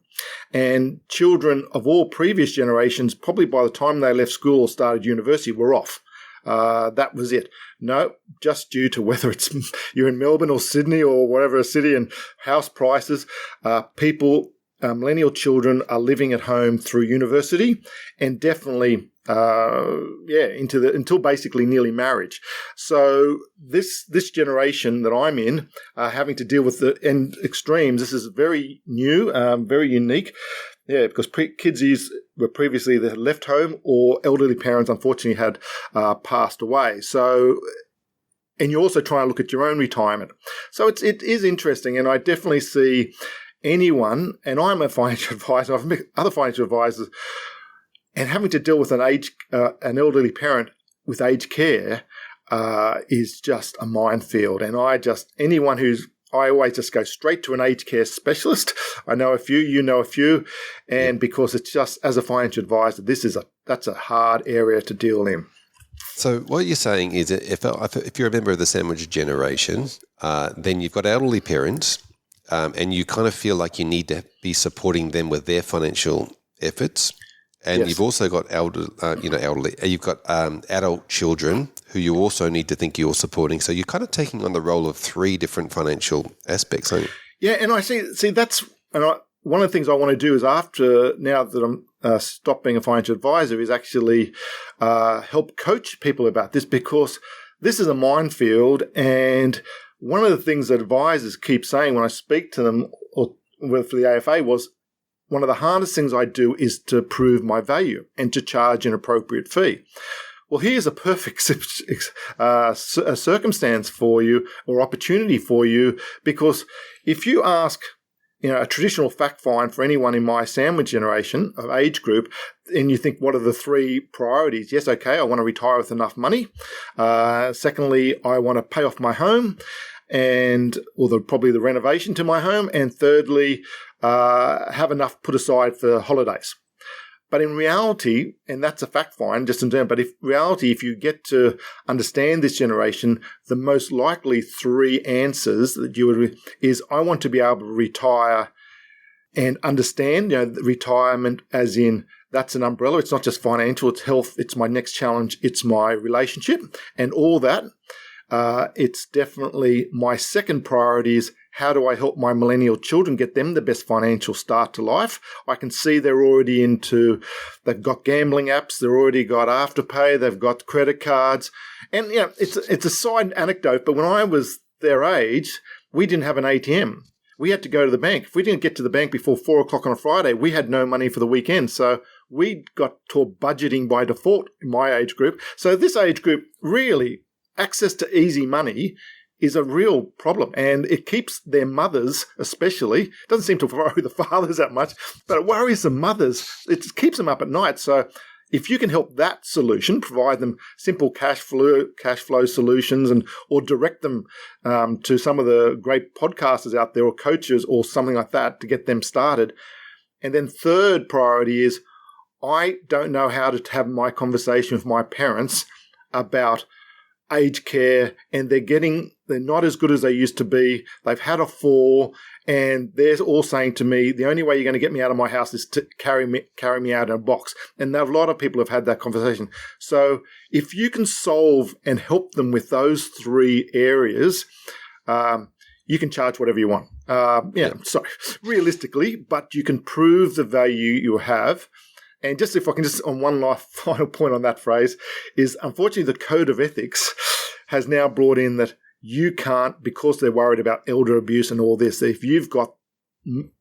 And children of all previous generations, probably by the time they left school or started university, were off. That was it. No, just due to whether it's you're in Melbourne or Sydney or whatever city and house prices, millennial children are living at home through university and definitely, until basically nearly marriage. So this generation that I'm in, having to deal with the end extremes, this is very new, very unique. Yeah, because kids were previously they had left home or elderly parents unfortunately had passed away. So, and you're also trying to look at your own retirement. So it is interesting, and I definitely see anyone, and I'm a financial advisor, I've met other financial advisors, and having to deal with an elderly parent with aged care is just a minefield. And I always just go straight to an aged care specialist. I know a few, you know a few, and because it's just, as a financial advisor, that's a hard area to deal in. So what you're saying is that if you're a member of the sandwich generation, then you've got elderly parents, and you kind of feel like you need to be supporting them with their financial efforts. And You've also got you've got adult children who you also need to think you're supporting. So you're kind of taking on the role of three different financial aspects, aren't you? Yeah, and I see that's, one of the things I want to do is now that I'm stopped being a financial advisor, is actually help coach people about this, because this is a minefield. And one of the things that advisors keep saying when I speak to them or for the AFA was, one of the hardest things I do is to prove my value and to charge an appropriate fee. Well, here's a perfect circumstance for you, or opportunity for you, because if you ask a traditional fact find for anyone in my sandwich generation of age group, and you think, what are the three priorities? Yes, okay, I want to retire with enough money. Secondly, I want to pay off my home, probably the renovation to my home. And thirdly, have enough put aside for holidays. But in reality, and that's a fact find just in terms, but if you get to understand this generation, the most likely three answers that you would is, I want to be able to retire and understand, retirement as in, that's an umbrella. It's not just financial, it's health, it's my next challenge, it's my relationship and all that. It's definitely my second priority is, how do I help my millennial children get them the best financial start to life? I can see they're already they've got gambling apps, they've already got Afterpay, they've got credit cards. And it's a side anecdote, but when I was their age, we didn't have an ATM. We had to go to the bank. If we didn't get to the bank before 4 o'clock on a Friday, we had no money for the weekend. So we got taught budgeting by default in my age group. So this age group, really, access to easy money is a real problem, and it keeps their mothers, especially, doesn't seem to worry the fathers that much, but it worries the mothers. It keeps them up at night. So if you can help that solution, provide them simple cash flow solutions, or direct them to some of the great podcasters out there or coaches or something like that to get them started. And then third priority is, I don't know how to have my conversation with my parents about aged care, and they're not as good as they used to be. They've had a fall, and they're all saying to me, the only way you're going to get me out of my house is to carry me out in a box. And a lot of people have had that conversation. So if you can solve and help them with those three areas, you can charge whatever you want. So realistically, but you can prove the value you have. And just if I can just on one last final point on that phrase is, unfortunately, the code of ethics has now brought in that you can't, because they're worried about elder abuse and all this, if you've got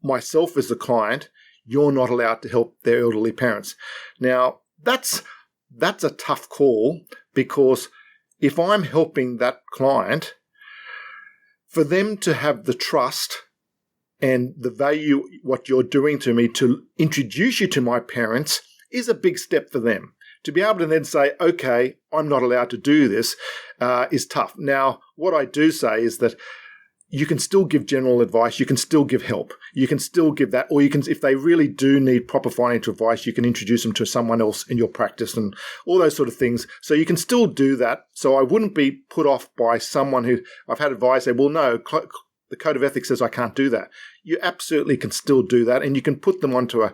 myself as a client, you're not allowed to help their elderly parents. Now, that's a tough call, because if I'm helping that client, for them to have the trust and the value what you're doing to me to introduce you to my parents is a big step for them. To be able to then say, okay, I'm not allowed to do this, is tough. Now, what I do say is that you can still give general advice, you can still give help, you can still give that, or you can, if they really do need proper financial advice, you can introduce them to someone else in your practice and all those sort of things. So you can still do that. So I wouldn't be put off by someone who I've had advice say, well, no, the code of ethics says I can't do that. You absolutely can still do that, and you can put them onto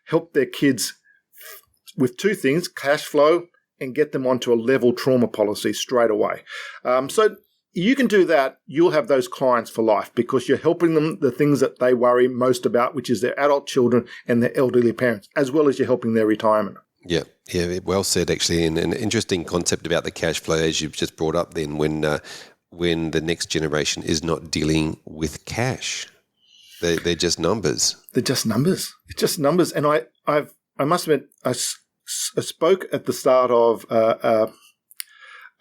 help their kids with two things, cash flow, and get them onto a level trauma policy straight away. So you can do that. You'll have those clients for life, because you're helping them the things that they worry most about, which is their adult children and their elderly parents, as well as you're helping their retirement. Yeah, well said, actually. And an interesting concept about the cash flow, as you've just brought up then, when the next generation is not dealing with cash. They're just numbers. They're just numbers. It's just numbers. And I must admit, I spoke at the start of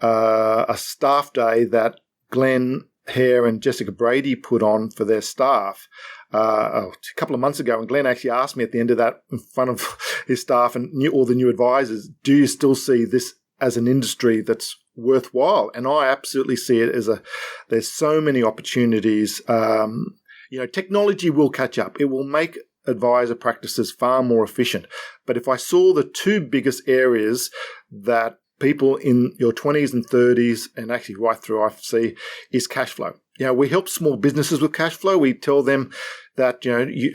a staff day that Glenn Hare and Jessica Brady put on for their staff a couple of months ago. And Glenn actually asked me at the end of that, in front of his staff and all the new advisors, do you still see this as an industry that's worthwhile? And I absolutely see it as there's so many opportunities. Technology will catch up. It will make advisor practices far more efficient. But if I saw the two biggest areas that people in your 20s and 30s, and actually right through I see, is cash flow. We help small businesses with cash flow. We tell them that, to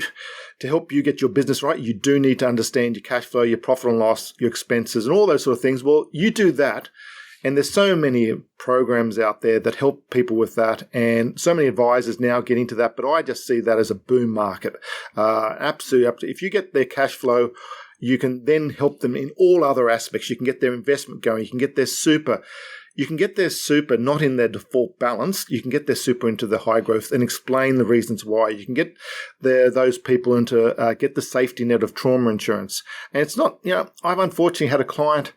help you get your business right, you do need to understand your cash flow, your profit and loss, your expenses, and all those sort of things. Well, you do that. And there's so many programs out there that help people with that, and so many advisors now get into that. But I just see that as a boom market. Absolutely. If you get their cash flow, you can then help them in all other aspects. You can get their investment going. You can get their super. You can get their super not in their default balance. You can get their super into the high growth and explain the reasons why. You can get those people into get the safety net of trauma insurance. And it's not, I've unfortunately had a client.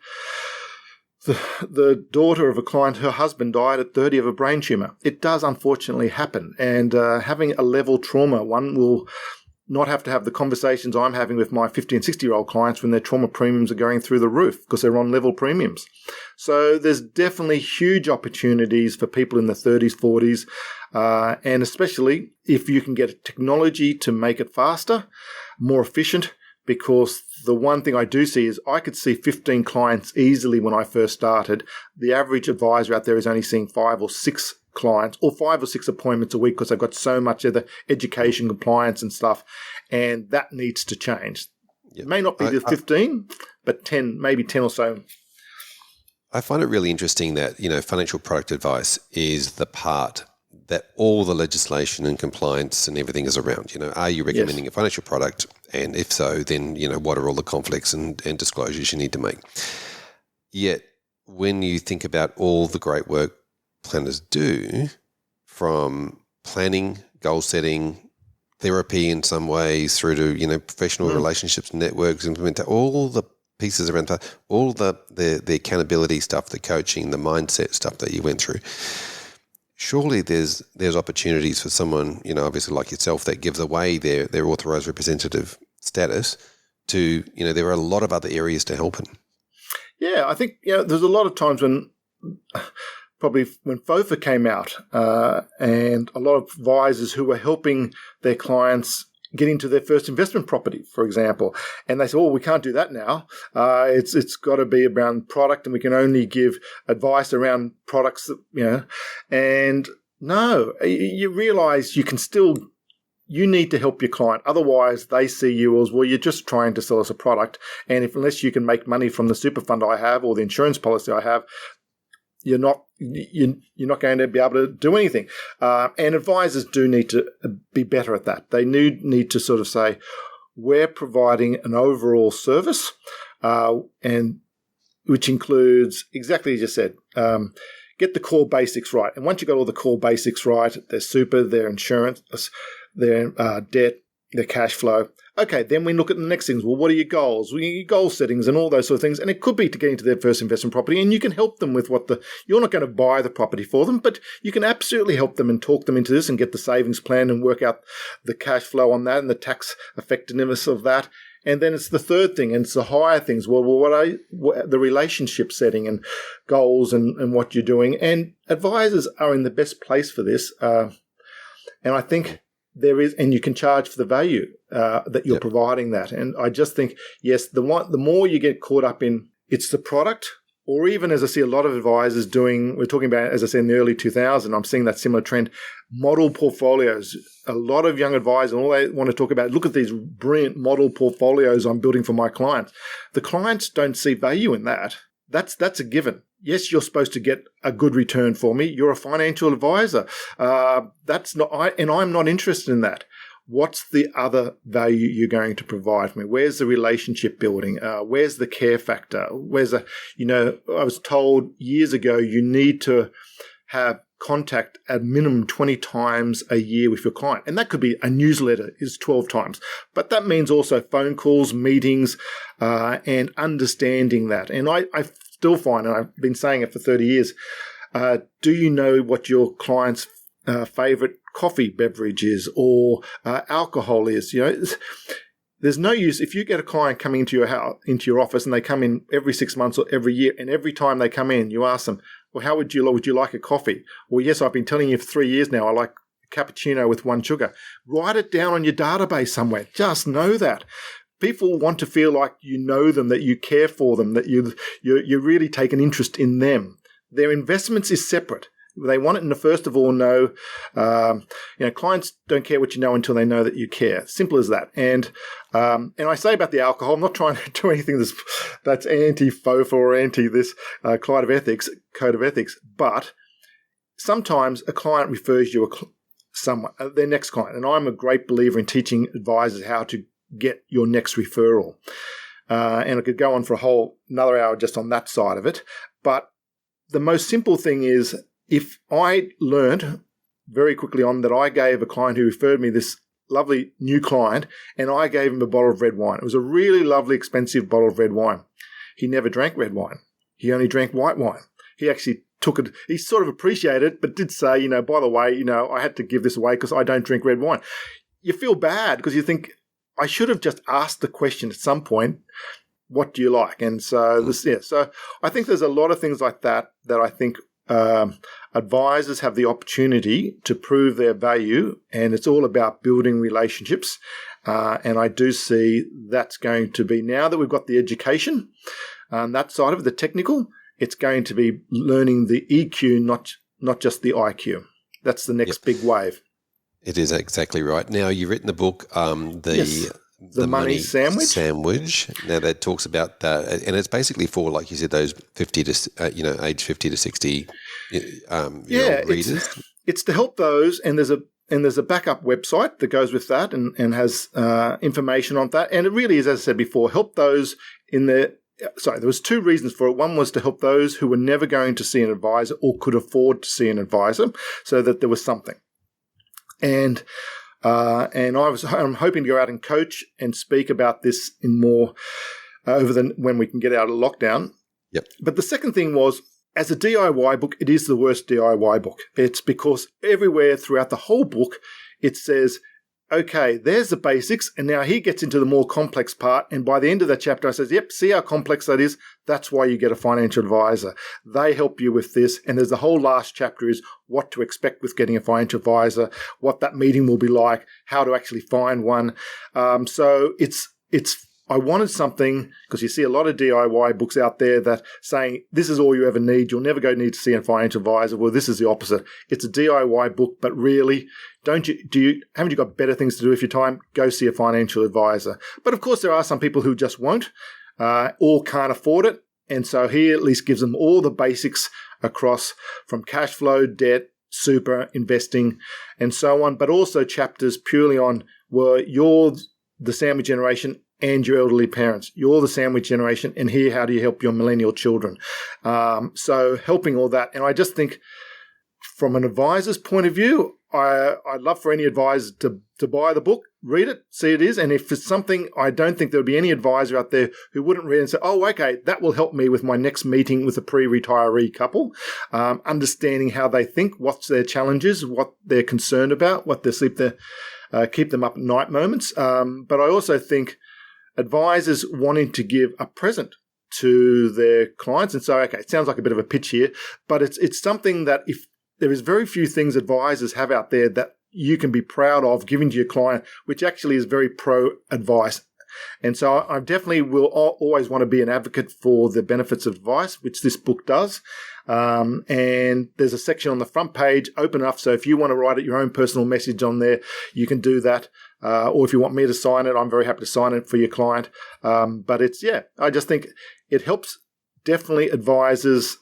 The daughter of a client, her husband died at 30 of a brain tumor. It does unfortunately happen. And having a level trauma, one will not have to have the conversations I'm having with my 50 and 60-year-old clients when their trauma premiums are going through the roof because they're on level premiums. So there's definitely huge opportunities for people in the 30s, 40s, and especially if you can get technology to make it faster, more efficient. Because the one thing I do see is I could see 15 clients easily when I first started. The average advisor out there is only seeing 5 or 6 clients or 5 or 6 appointments a week because they've got so much of the education, compliance and stuff. And that needs to change. Yep. It may not be the 15, but 10, maybe 10 or so. I find it really interesting that, financial product advice is the part that all the legislation and compliance and everything is around. Are you recommending a financial product? And if so, then, what are all the conflicts and disclosures you need to make? Yet, when you think about all the great work planners do, from planning, goal setting, therapy in some ways, through to, professional relationships, networks, implement all the pieces around that, all the accountability stuff, the coaching, the mindset stuff that you went through. Surely there's opportunities for someone, obviously like yourself, that gives away their authorised representative status to, there are a lot of other areas to help in. Yeah, I think, there's a lot of times when FOFA came out and a lot of advisors who were helping their clients get into their first investment property, for example. And they say, we can't do that now. It's got to be around product, and we can only give advice around products, And no, you realize you need to help your client. Otherwise, they see you as, you're just trying to sell us a product. And unless you can make money from the super fund I have or the insurance policy I have, you're not going to be able to do anything. And advisors do need to be better at that. They need to sort of say, we're providing an overall service, and which includes exactly as you said, get the core basics right. And once you've got all the core basics right, their super, their insurance, their debt, their cash flow. Okay, then we look at the next things. Well, what are your goals? Your goal settings and all those sort of things. And it could be to get into their first investment property, and you can help them with you're not going to buy the property for them, but you can absolutely help them and talk them into this and get the savings plan and work out the cash flow on that and the tax effectiveness of that. And then it's the third thing, and it's the higher things. Well, what the relationship setting and goals and what you're doing. And advisors are in the best place for this. And I think there is, and you can charge for the value that you're providing that. And I just think, yes, the more you get caught up in, it's the product, or even as I see a lot of advisors doing, we're talking about, as I said, in the early 2000s, I'm seeing that similar trend, model portfolios. A lot of young advisors, all they want to talk about, look at these brilliant model portfolios I'm building for my clients. The clients don't see value in that. That's a given. Yes, you're supposed to get a good return for me. You're a financial advisor. I'm not interested in that. What's the other value you're going to provide me? Where's the relationship building? Where's the care factor? I was told years ago, you need to have contact at minimum 20 times a year with your client. And that could be a newsletter is 12 times. But that means also phone calls, meetings, and understanding that. And I still find, and I've been saying it for 30 years, do you know what your client's favorite coffee beverage is or alcohol is? There's no use if you get a client coming into your house, into your office, and they come in every 6 months or every year, and every time they come in, you ask them, well, how would you like a coffee? Well, yes, I've been telling you for 3 years now, I like cappuccino with 1 sugar. Write it down on your database somewhere. Just know that. People want to feel like you know them, that you care for them, that you really take an interest in them. Their investments is separate. They want it, first of all, know. Clients don't care what you know until they know that you care. Simple as that. And I say about the alcohol, I'm not trying to do anything that's anti-FOFA or anti this code of ethics. But sometimes a client refers you their next client, and I'm a great believer in teaching advisors how to get your next referral. And I could go on for another hour just on that side of it. But the most simple thing is, if I learned very quickly on that I gave a client who referred me this lovely new client, and I gave him a bottle of red wine. It was a really lovely, expensive bottle of red wine. He never drank red wine. He only drank white wine. He actually took it. He sort of appreciated it, but did say, by the way, I had to give this away because I don't drink red wine. You feel bad because you think, I should have just asked the question at some point, what do you like? And so so I think there's a lot of things like that I think advisors have the opportunity to prove their value, and it's all about building relationships. And I do see that's going to be, now that we've got the education, that side of it, the technical, it's going to be learning the EQ, not just the IQ. That's the next big wave. It is exactly right. Now, you've written the book, The Money Sandwich. Now, that talks about that, and it's basically for, like you said, those 50 to age 50 to 60 readers. It's to help those, and there's a backup website that goes with that and has information on that. And it really is, as I said before, help those there was 2 reasons for it. One was to help those who were never going to see an advisor or could afford to see an advisor, so that there was something. And I'm hoping to go out and coach and speak about this in more when we can get out of lockdown. Yep. But the second thing was, as a DIY book, it is the worst DIY book. It's because everywhere throughout the whole book, it says, okay, there's the basics. And now he gets into the more complex part. And by the end of that chapter, I says, yep, see how complex that is? That's why you get a financial advisor. They help you with this. And there's the whole last chapter is what to expect with getting a financial advisor, what that meeting will be like, how to actually find one. So I wanted something, because you see a lot of DIY books out there that saying this is all you ever need. You'll never need to see a financial advisor. Well, this is the opposite. It's a DIY book, but really, haven't you got better things to do with your time? Go see a financial advisor. But of course, there are some people who just won't or can't afford it. And so he at least gives them all the basics across from cash flow, debt, super, investing, and so on. But also chapters purely on, well, you're the sandwich generation and your elderly parents. You're the sandwich generation, and here, how do you help your millennial children? So helping all that. And I just think from an advisor's point of view, I'd love for any advisor to buy the book, read it, see it is. And if it's something, I don't think there would be any advisor out there who wouldn't read it and say, oh, okay, that will help me with my next meeting with a pre-retiree couple, understanding how they think, what's their challenges, what they're concerned about, what their keep them up at night moments. But I also think advisors wanting to give a present to their clients. And so, okay, it sounds like a bit of a pitch here, but it's something that if there is very few things advisors have out there that you can be proud of giving to your client, which actually is very pro advice. And so I definitely will always want to be an advocate for the benefits of advice, which this book does. And there's a section on the front page, open enough. So if you want to write your own personal message on there, you can do that. Or if you want me to sign it, I'm very happy to sign it for your client. But I just think it helps definitely advisors,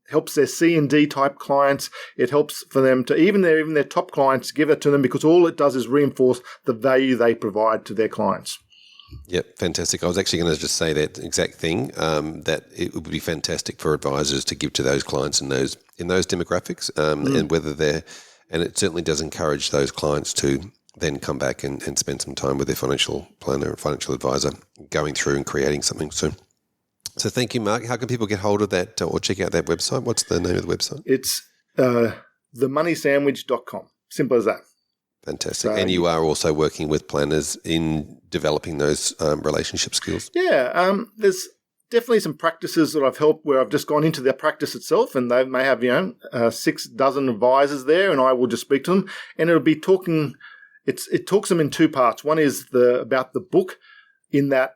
helps their C and D type clients. It helps for them to, even their top clients, give it to them, because all it does is reinforce the value they provide to their clients. Yep, fantastic. I was actually going to just say that exact thing, that it would be fantastic for advisors to give to those clients in those demographics, and it certainly does encourage those clients to then come back and spend some time with their financial planner or financial advisor going through and creating something. So thank you, Mark. How can people get hold of that or check out that website? What's the name of the website? It's themoneysandwich.com. Simple as that. Fantastic. And you are also working with planners in developing those relationship skills? Yeah. There's definitely some practices that I've helped where I've just gone into their practice itself, and they may have, 6 dozen advisors there, and I will just speak to them, and it'll be talking. It talks them in 2 parts. One is about the book, in that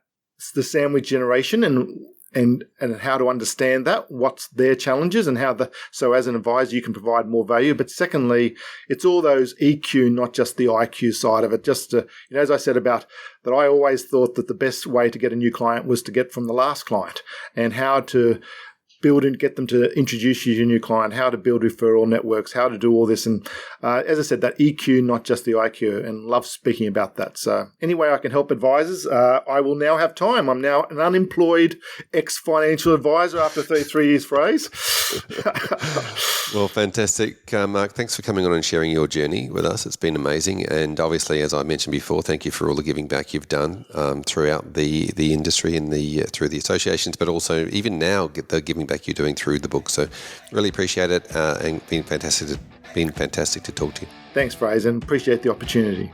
the sandwich generation and how to understand that, what's their challenges, and so as an advisor you can provide more value. But secondly, it's all those EQ, not just the IQ side of it. Just to, as I said about that, I always thought that the best way to get a new client was to get from the last client, and how to build and get them to introduce you to your new client, how to build referral networks, how to do all this. And as I said, that EQ, not just the IQ, and love speaking about that. So any way I can help advisors, I will now have time. I'm now an unemployed ex-financial advisor after 33 years phrase. Well, fantastic. Mark, thanks for coming on and sharing your journey with us. It's been amazing. And obviously, as I mentioned before, thank you for all the giving back you've done throughout the industry and through the associations, but also even now the giving back you're doing through the book. So really appreciate it, and been fantastic to talk to you. Thanks, Fraser, and appreciate the opportunity.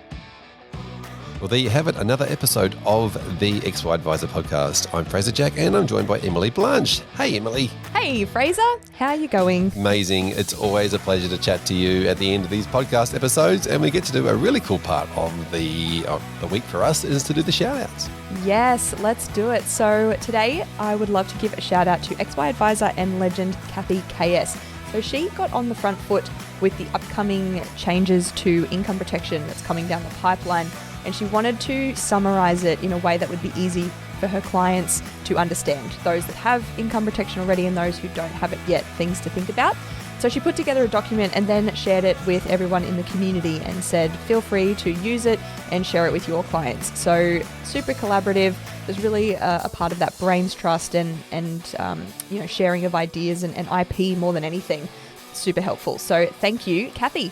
Well, there you have it, another episode of the XY Advisor podcast. I'm Fraser Jack, and I'm joined by Emily Blanche. Hey, Emily. Hey, Fraser. How are you going? Amazing. It's always a pleasure to chat to you at the end of these podcast episodes, and we get to do a really cool part of the week for us is to do the shout-outs. Yes, let's do it. So today, I would love to give a shout-out to XY Advisor and legend Kathy KS. So she got on the front foot with the upcoming changes to income protection that's coming down the pipeline, and she wanted to summarize it in a way that would be easy for her clients to understand. Those that have income protection already and those who don't have it yet, things to think about. So she put together a document and then shared it with everyone in the community and said, feel free to use it and share it with your clients. So super collaborative. There's really a part of that brains trust and sharing of ideas and IP more than anything. Super helpful. So thank you, Kathy.